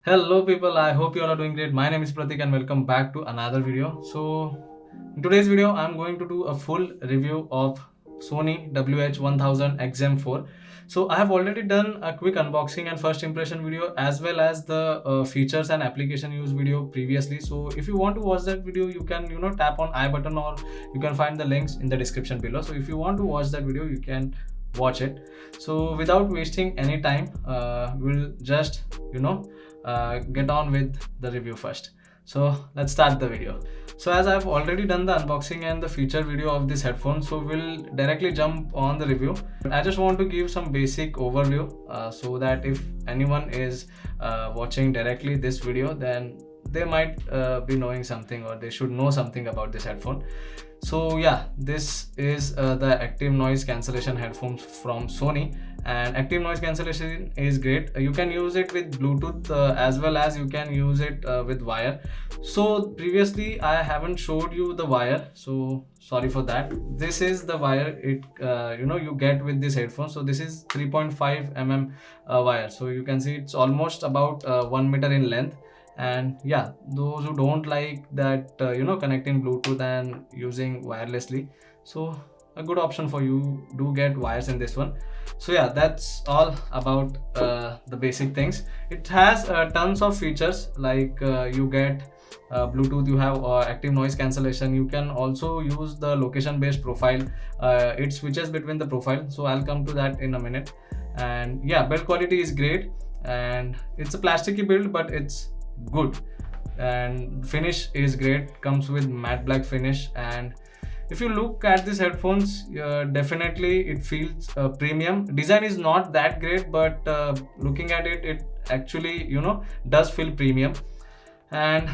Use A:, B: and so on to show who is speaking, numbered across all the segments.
A: Hello people, I hope you all are doing great. My name is Pratik and welcome back to another video. In today's video I'm going to do a full review of Sony WH-1000 XM4. So I have already done a quick unboxing and first impression video as well as the features and application use video previously. So if you want to watch that video, you can tap on I button, or you can find the links in the description below. So if you want to watch that video, you can watch it. So without wasting any time, we'll just get on with the review first. So let's start the video. So as I've already done the unboxing and the feature video of this headphone, so we'll directly jump on the review. I just want to give some basic overview so that if anyone is watching directly this video, then they might be knowing something, or they should know something about this headphone. So yeah, this is the active noise cancellation headphones from Sony, and active noise cancellation is great. You can use it with Bluetooth as well as you can use it with wire. So previously I haven't showed you the wire, so sorry for that. This is the wire you get with this headphone. So this is 3.5 mm wire, so you can see it's almost about 1 meter in length. And yeah, those who don't like that connecting Bluetooth and using wirelessly, so a good option for you, do get wires in this one. So yeah, that's all about the basic things. It has tons of features, like you get Bluetooth, you have active noise cancellation, you can also use the location based profile. It switches between the profile, so I'll come to that in a minute. And yeah, build quality is great, and it's a plasticky build, but it's good. And finish is great, comes with matte black finish. And if you look at these headphones, definitely it feels premium. Design is not that great, but looking at it, it actually does feel premium. And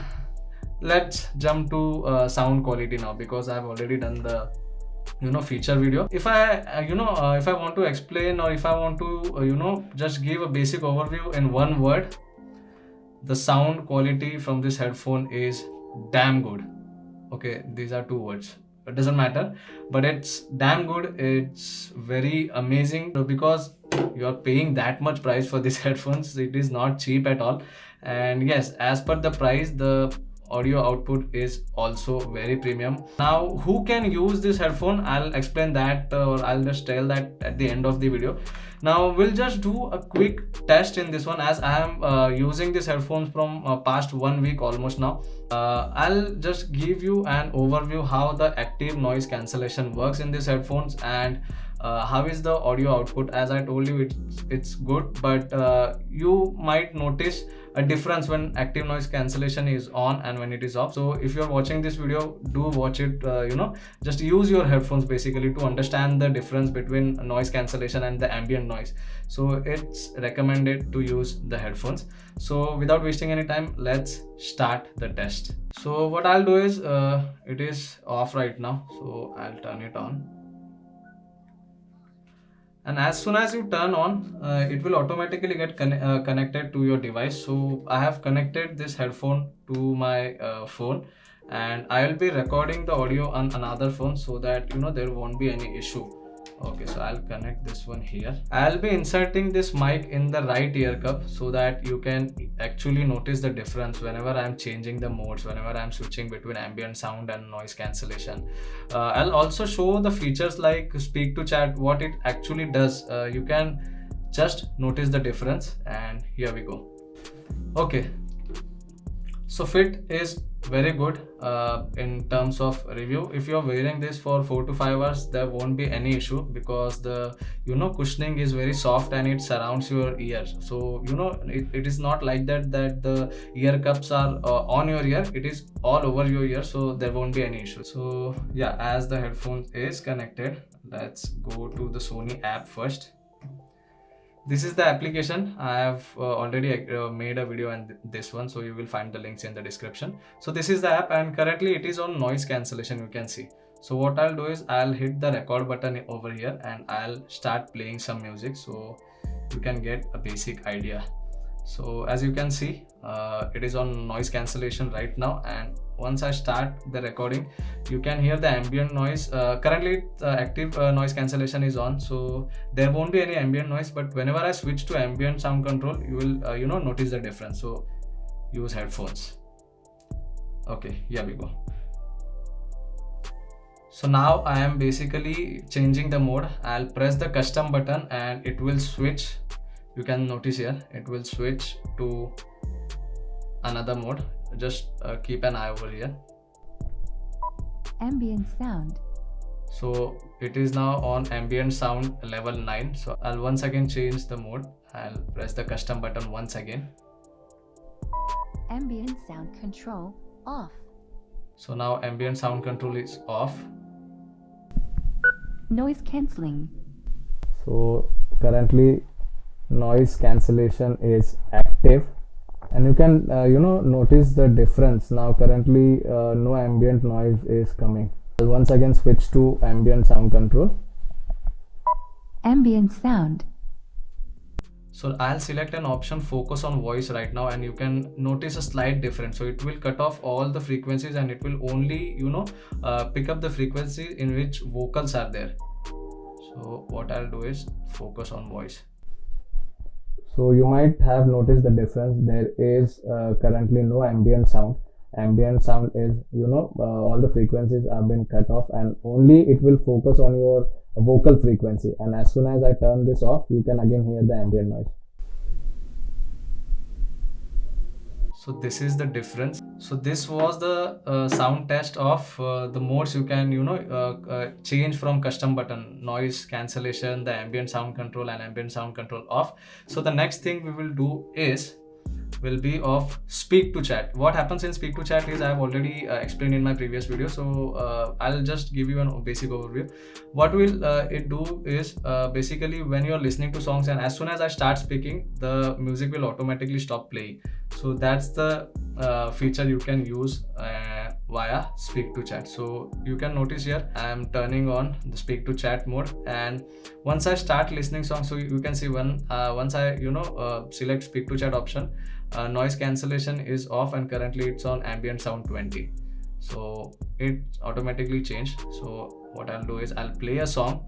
A: let's jump to sound quality now, because I've already done the feature video. If I if I want to explain, or if I want to just give a basic overview in one word, the sound quality from this headphone is damn good. Okay, these are two words, it doesn't matter, but it's damn good. It's very amazing, because you're paying that much price for these headphones. It is not cheap at all. And yes, as per the price, the audio output is also very premium. Now, who can use this headphone, I'll explain that, or I'll just tell that at the end of the video. Now we'll just do a quick test in this one, as I am using these headphones from past 1 week almost now. I'll just give you an overview how the active noise cancellation works in these headphones, and how is the audio output. As I told you, it's good, but you might notice a difference when active noise cancellation is on and when it is off. So if you're watching this video, do watch it, just use your headphones basically to understand the difference between noise cancellation and the ambient noise. So it's recommended to use the headphones. So without wasting any time, let's start the test. So what I'll do is, it is off right now, so I'll turn it on. And as soon as you turn on, it will automatically get connected to your device. So I have connected this headphone to my phone, and I will be recording the audio on another phone, so that there won't be any issue. Okay, so I'll connect this one here. I'll be inserting this mic in the right ear cup, so that you can actually notice the difference whenever I'm changing the modes, whenever I'm switching between ambient sound and noise cancellation. I'll also show the features like speak to chat, what it actually does. You can just notice the difference, and here we go. Okay, so fit is very good in terms of review. If you're wearing this for 4 to 5 hours, there won't be any issue, because the cushioning is very soft and it surrounds your ears. So it is not like that the ear cups are on your ear. It is all over your ear, so there won't be any issue. So yeah, as the headphone is connected, let's go to the Sony app first. This is the application. I have already made a video on this one, so you will find the links in the description. So this is the app, and currently it is on noise cancellation, you can see. So what I'll do is, I'll hit the record button over here, and I'll start playing some music, so you can get a basic idea. So as you can see, it is on noise cancellation right now, and once I start the recording, you can hear the ambient noise. Currently the active noise cancellation is on, so there won't be any ambient noise, but whenever I switch to ambient sound control, you will notice the difference. So use headphones. Okay, here we go. So now I am basically changing the mode. I'll press the custom button and it will switch. You can notice here it will switch to another mode. Just keep an eye over here.
B: Ambient sound.
A: So it is now on ambient sound level 9. So I'll once again change the mode. I'll press the custom button once again.
B: Ambient sound control off.
A: So now ambient sound control is off.
B: Noise cancelling.
C: So currently noise cancellation is active, and you can notice the difference. Now currently no ambient noise is coming. I'll once again switch to ambient sound control.
B: Ambient sound.
A: So I'll select an option focus on voice right now, and you can notice a slight difference. So it will cut off all the frequencies and it will only pick up the frequencies in which vocals are there. So what I'll do is focus on voice.
C: So you might have noticed the difference. There is currently no ambient sound. Ambient sound is all the frequencies have been cut off, and only it will focus on your vocal frequency, and as soon as I turn this off, you can again hear the ambient noise.
A: So this is the difference. So this was the sound test of the modes you can change from custom button: noise cancellation, the ambient sound control, and ambient sound control off. So the next thing we will do will be of speak to chat. What happens in speak to chat is I have already explained in my previous video, so I'll just give you a basic overview. What will it do is basically when you're listening to songs and as soon as I start speaking, the music will automatically stop playing. So that's the feature you can use via speak to chat. So you can notice here I am turning on the speak to chat mode, and once I start listening songs, so you can see once I select speak to chat option, noise cancellation is off and currently it's on ambient sound 20. So it automatically changed. So what I'll do is I'll play a song.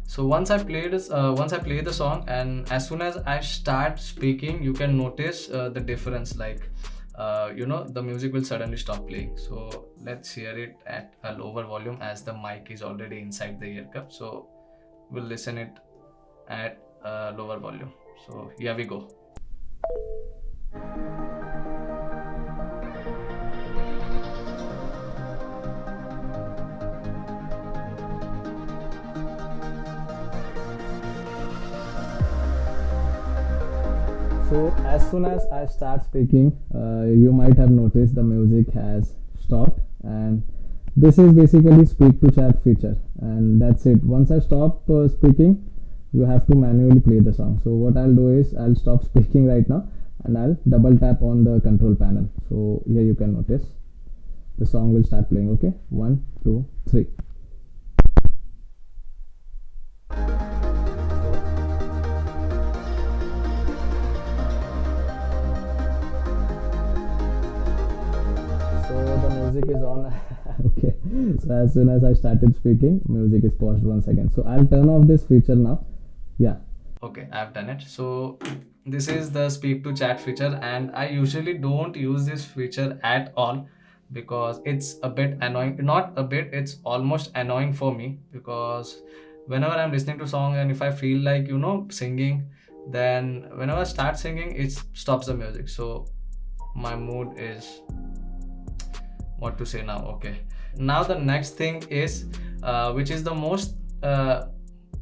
A: So once I play the song, and as soon as I start speaking, you can notice the difference, like the music will suddenly stop playing. So let's hear it at a lower volume as the mic is already inside the ear cup. So we'll listen it at a lower volume. So here we go.
C: So as soon as I start speaking, you might have noticed the music has stopped, and this is basically speak to chat feature, and that's it. Once I stop speaking, you have to manually play the song. So what I'll do is I'll stop speaking right now and I'll double tap on the control panel. So here you can notice the song will start playing. Okay, 1 2 3. Music is on. Okay, so as soon as I started speaking, music is paused once again. So I'll turn off this feature now. Yeah.
A: Okay, I've done it. So this is the speak to chat feature, and I usually don't use this feature at all because it's a bit annoying. Not a bit, it's almost annoying for me, because whenever I'm listening to song and if I feel like singing, then whenever I start singing, it stops the music. So my mood is, what to say now. Okay, now the next thing is which is the most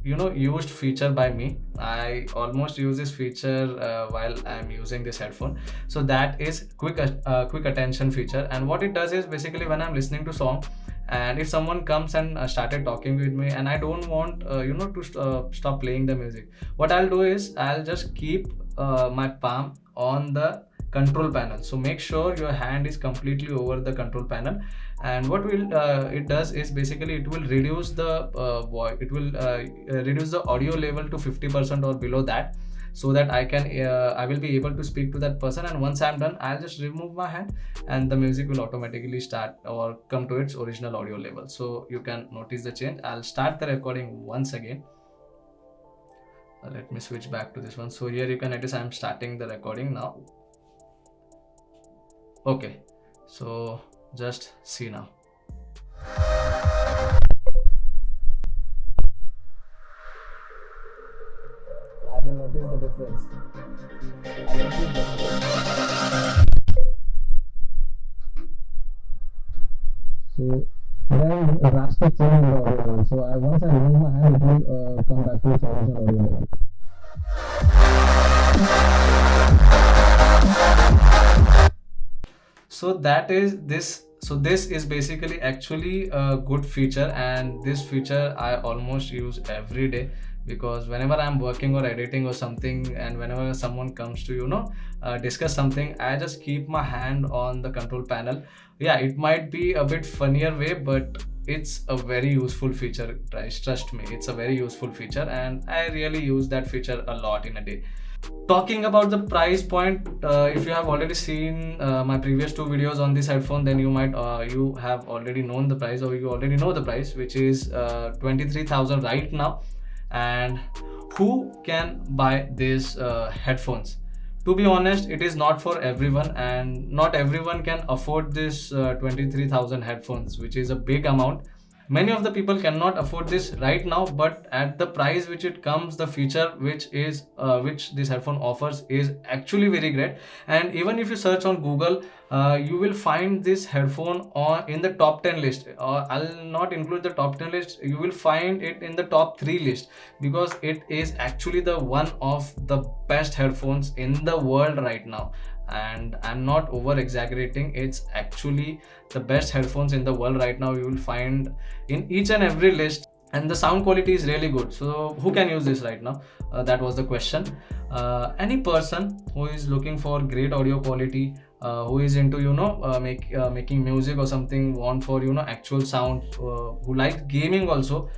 A: used feature by me. I almost use this feature while I'm using this headphone. So that is quick attention feature, and what it does is basically when I'm listening to song and if someone comes and started talking with me and I don't want to stop playing the music, what I'll do is I'll just keep my palm on the control panel. So make sure your hand is completely over the control panel, and what will it does is basically it will reduce the reduce the audio level to 50% or below that, so that I will be able to speak to that person, and once I'm done, I'll just remove my hand and the music will automatically start or come to its original audio level. So you can notice the change. I'll start the recording once again. Let me switch back to this one. So here you can notice I'm starting the recording now. Okay, so just see now.
C: Have you noticed the difference? I noticed the difference. So there is a drastic change in the audio level. So once I remove my hand, it will come back to its original audio level.
A: So that is this. So this is basically actually a good feature, and this feature I almost use every day, because whenever I'm working or editing or something, and whenever someone comes to discuss something, I just keep my hand on the control panel. Yeah, it might be a bit funnier way, but it's a very useful feature, guys. Trust me, it's a very useful feature, and I really use that feature a lot in a day. Talking about the price point, if you have already seen my previous two videos on this headphone, then you have already known the price, or you already know the price, which is 23,000 right now. And who can buy these headphones? To be honest, it is not for everyone, and not everyone can afford this 23,000 headphones, which is a big amount. Many of the people cannot afford this right now, but at the price which it comes, the feature which this headphone offers is actually very great. And even if you search on Google, you will find this headphone in the top 10 list, or I'll not include the top 10 list, you will find it in the top 3 list, because it is actually the one of the best headphones in the world right now. And I'm not over exaggerating, it's actually the best headphones in the world right now. You will find in each and every list, and the sound quality is really good. So who can use this right now? That was the question. Any person who is looking for great audio quality, who is into making music or something, want for actual sound, who likes gaming also,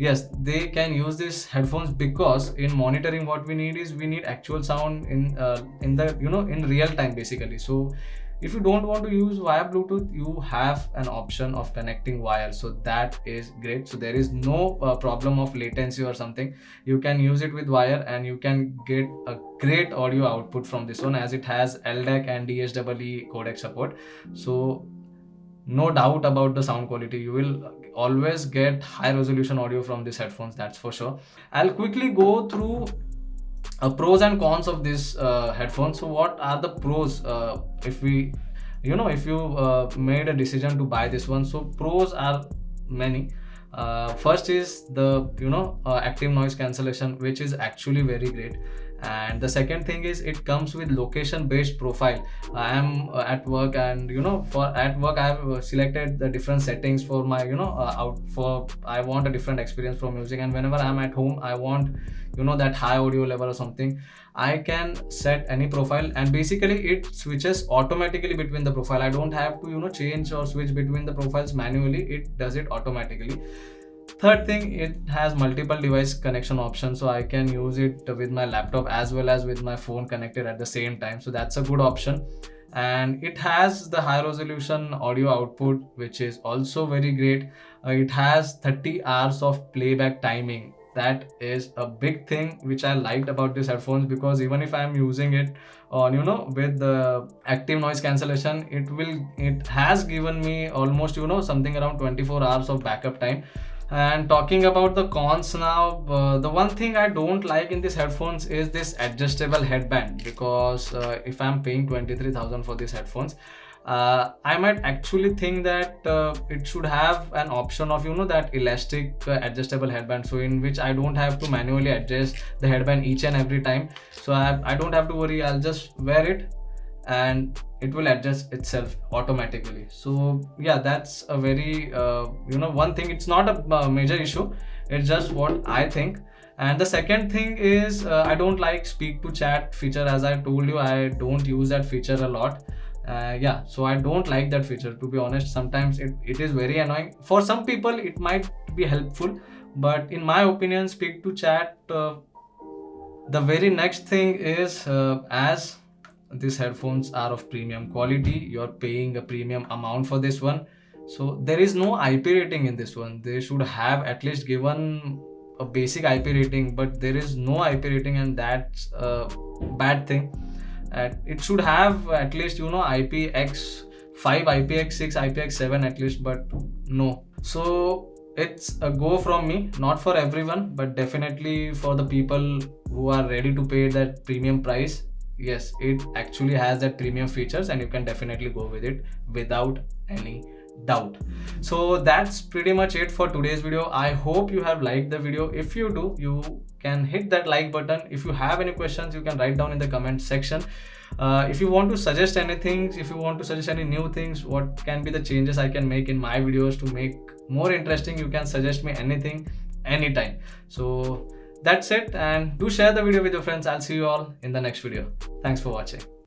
A: yes, they can use these headphones, because in monitoring what we need actual sound in the in real time basically. So if you don't want to use via Bluetooth, you have an option of connecting wire, so that is great. So there is no problem of latency or something. You can use it with wire, and you can get a great audio output from this one, as it has LDAC and DSEE codec support. So no doubt about the sound quality, you will always get high resolution audio from these headphones, that's for sure. I'll quickly go through pros and cons of this headphone. So what are the pros, if you made a decision to buy this one? So pros are many. First is the active noise cancellation, which is actually very great. And the second thing is, it comes with location based profile. I am at work, and at work I have selected the different settings for my I want a different experience for music. And whenever I'm at home, I want that high audio level or something, I can set any profile, and basically it switches automatically between the profile. I don't have to change or switch between the profiles manually, it does it automatically. Third thing, it has multiple device connection options, so I can use it with my laptop as well as with my phone connected at the same time, so that's a good option. And it has the high resolution audio output, which is also very great. It has 30 hours of playback timing. That is a big thing which I liked about these headphones, because even if I'm using it on with the active noise cancellation, it has given me almost something around 24 hours of backup time. And talking about the cons now, the one thing I don't like in these headphones is this adjustable headband, because if I'm paying 23,000 for these headphones, I might actually think that it should have an option of that elastic adjustable headband, so in which I don't have to manually adjust the headband each and every time. So I don't have to worry, I'll just wear it and it will adjust itself automatically. So yeah, that's a very one thing. It's not a major issue, it's just what I think. And the second thing is, I don't like speak to chat feature. As I told you, I don't use that feature a lot. Yeah, so I don't like that feature, to be honest. Sometimes it is very annoying. For some people it might be helpful, but in my opinion, speak to chat. The very next thing is, as these headphones are of premium quality, you're paying a premium amount for this one, so there is no IP rating in this one. They should have at least given a basic IP rating, but there is no IP rating, and that's a bad thing. It should have at least, you know, IPX5, IPX6, IPX7 at least, but no. So it's a go from me, not for everyone, but definitely for the people who are ready to pay that premium price. Yes, it actually has that premium features and you can definitely go with it without any doubt. So that's pretty much it for today's video. I hope you have liked the video. If you do, you can hit that like button. If you have any questions, you can write down in the comment section. If you want to suggest anything, if you want to suggest any new things, what can be the changes I can make in my videos to make more interesting, you can suggest me anything anytime. So that's it, and do share the video with your friends. I'll see you all in the next video. Thanks for watching.